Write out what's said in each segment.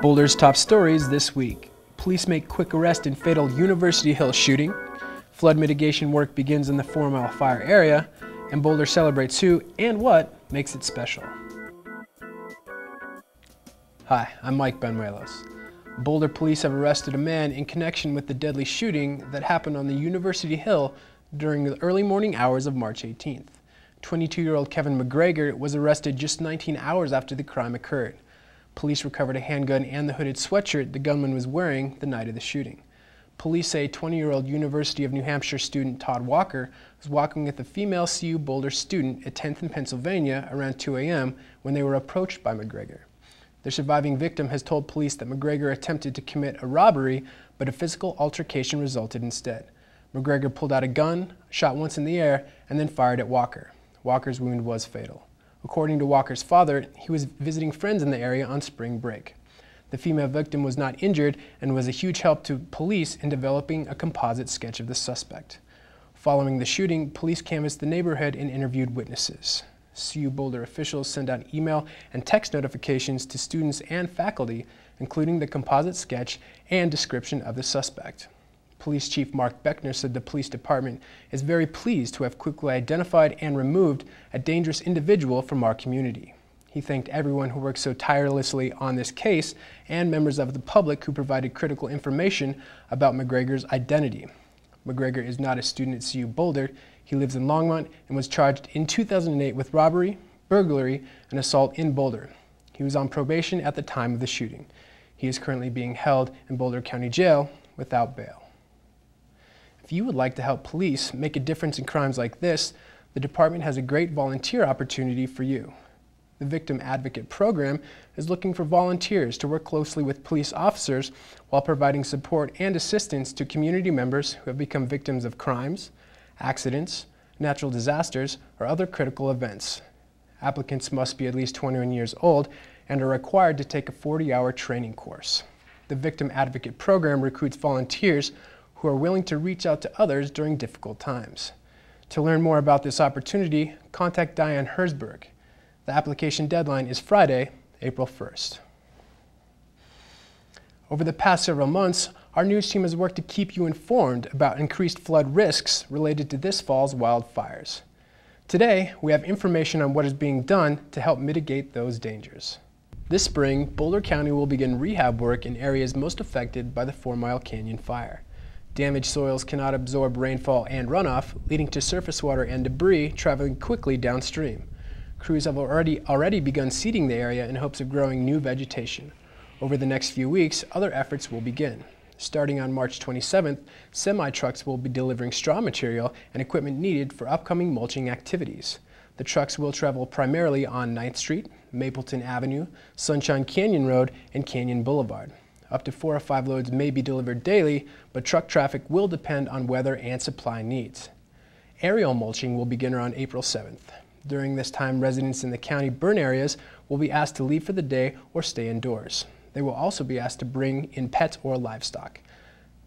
Boulder's top stories this week. Police make quick arrest in fatal University Hill shooting. Flood mitigation work begins in the 4 Mile fire area. And Boulder celebrates who and what makes it special. Hi, I'm Mike Benuelos. Boulder police have arrested a man in connection with the deadly shooting that happened on the University Hill during the early morning hours of March 18th. 22-year-old Kevin McGregor was arrested just 19 hours after the crime occurred. Police recovered a handgun and the hooded sweatshirt the gunman was wearing the night of the shooting. Police say 20-year-old University of New Hampshire student Todd Walker was walking with a female CU Boulder student at 10th and Pennsylvania around 2 a.m. when they were approached by McGregor. The surviving victim has told police that McGregor attempted to commit a robbery, but a physical altercation resulted instead. McGregor pulled out a gun, shot once in the air, and then fired at Walker. Walker's wound was fatal. According to Walker's father, he was visiting friends in the area on spring break. The female victim was not injured and was a huge help to police in developing a composite sketch of the suspect. Following the shooting, police canvassed the neighborhood and interviewed witnesses. CU Boulder officials sent out email and text notifications to students and faculty, including the composite sketch and description of the suspect. Police Chief Mark Beckner said the police department is very pleased to have quickly identified and removed a dangerous individual from our community. He thanked everyone who worked so tirelessly on this case and members of the public who provided critical information about McGregor's identity. McGregor is not a student at CU Boulder. He lives in Longmont and was charged in 2008 with robbery, burglary, and assault in Boulder. He was on probation at the time of the shooting. He is currently being held in Boulder County Jail without bail. If you would like to help police make a difference in crimes like this, the department has a great volunteer opportunity for you. The Victim Advocate Program is looking for volunteers to work closely with police officers while providing support and assistance to community members who have become victims of crimes, accidents, natural disasters, or other critical events. Applicants must be at least 21 years old and are required to take a 40-hour training course. The Victim Advocate Program recruits volunteers who are willing to reach out to others during difficult times. To learn more about this opportunity, contact Diane Herzberg. The application deadline is Friday, April 1st. Over the past several months, our news team has worked to keep you informed about increased flood risks related to this fall's wildfires. Today, we have information on what is being done to help mitigate those dangers. This spring, Boulder County will begin rehab work in areas most affected by the 4 Mile Canyon fire. Damaged soils cannot absorb rainfall and runoff, leading to surface water and debris traveling quickly downstream. Crews have already begun seeding the area in hopes of growing new vegetation. Over the next few weeks, other efforts will begin. Starting on March 27th, semi-trucks will be delivering straw material and equipment needed for upcoming mulching activities. The trucks will travel primarily on 9th Street, Mapleton Avenue, Sunshine Canyon Road, and Canyon Boulevard. Up to 4 or 5 loads may be delivered daily, but truck traffic will depend on weather and supply needs. Aerial mulching will begin around April 7th. During this time, residents in the county burn areas will be asked to leave for the day or stay indoors. They will also be asked to bring in pets or livestock.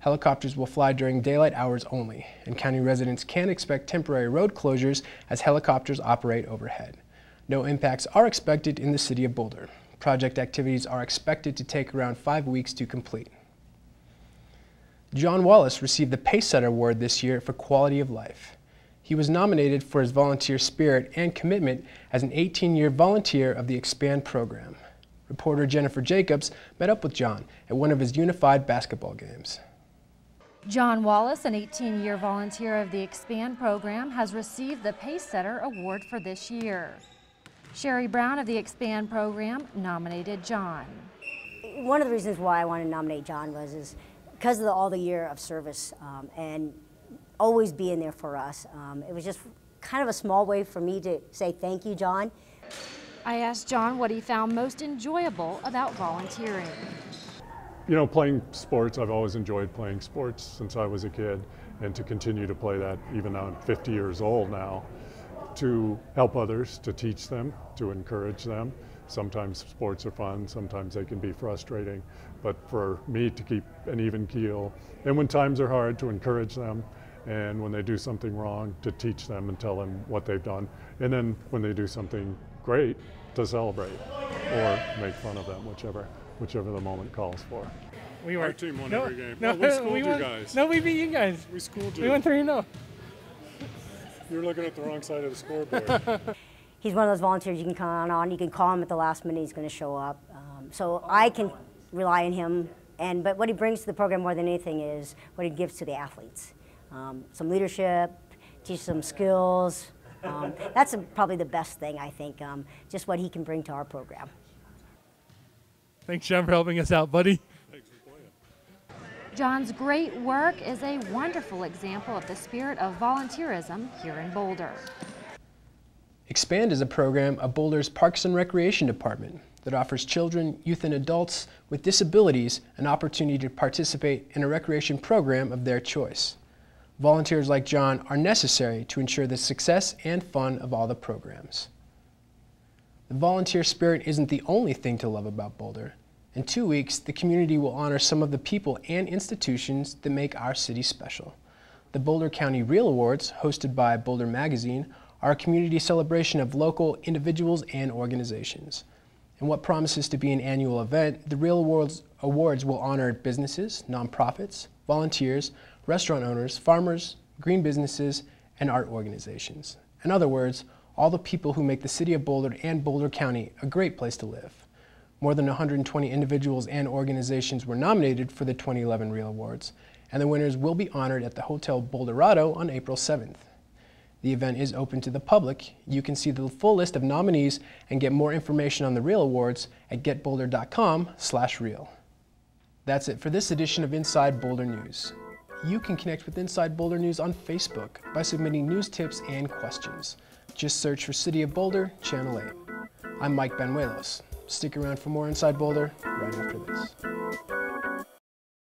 Helicopters will fly during daylight hours only, and county residents can expect temporary road closures as helicopters operate overhead. No impacts are expected in the city of Boulder. Project activities are expected to take around 5 weeks to complete. John Wallace received the Pacesetter Award this year for quality of life. He was nominated for his volunteer spirit and commitment as an 18-year volunteer of the Expand program. Reporter Jennifer Jacobs met up with John at one of his unified basketball games. John Wallace, an 18-year volunteer of the Expand program, has received the Pacesetter Award for this year. Sherry Brown of the Expand program nominated John. One of the reasons why I wanted to nominate John was because of all the year of service and always being there for us. It was just kind of a small way for me to say thank you, John. I asked John what he found most enjoyable about volunteering. You know, playing sports, I've always enjoyed playing sports since I was a kid, and to continue to play that even though I'm 50 years old now, to help others, to teach them, to encourage them. Sometimes sports are fun, sometimes they can be frustrating, but for me to keep an even keel, and when times are hard, to encourage them, and when they do something wrong, to teach them and tell them what they've done, and then when they do something great, to celebrate or make fun of them, whichever the moment calls for. Our team won every game. No, we schooled you guys. No, we beat you guys. We schooled you. We went 3-0. You're looking at the wrong side of the scoreboard. He's one of those volunteers you can count on. You can call him at the last minute, he's going to show up. So I can rely on him. But what he brings to the program more than anything is what he gives to the athletes. Some leadership, teaches them skills. That's probably the best thing, I think, just what he can bring to our program. Thanks, John, for helping us out, buddy. Thanks for playing. John's great work is a wonderful example of the spirit of volunteerism here in Boulder. Expand is a program of Boulder's Parks and Recreation Department that offers children, youth, and adults with disabilities an opportunity to participate in a recreation program of their choice. Volunteers like John are necessary to ensure the success and fun of all the programs. The volunteer spirit isn't the only thing to love about Boulder. In 2 weeks, the community will honor some of the people and institutions that make our city special. The Boulder County Reel Awards, hosted by Boulder Magazine, are a community celebration of local individuals and organizations. In what promises to be an annual event, the Reel Awards will honor businesses, nonprofits, volunteers, restaurant owners, farmers, green businesses, and art organizations. In other words, all the people who make the city of Boulder and Boulder County a great place to live. More than 120 individuals and organizations were nominated for the 2011 Reel Awards, and the winners will be honored at the Hotel Boulderado on April 7th. The event is open to the public. You can see the full list of nominees and get more information on the Reel Awards at getboulder.com/reel. That's it for this edition of Inside Boulder News. You can connect with Inside Boulder News on Facebook by submitting news tips and questions. Just search for City of Boulder, Channel 8. I'm Mike Banuelos. Stick around for more Inside Boulder right after this.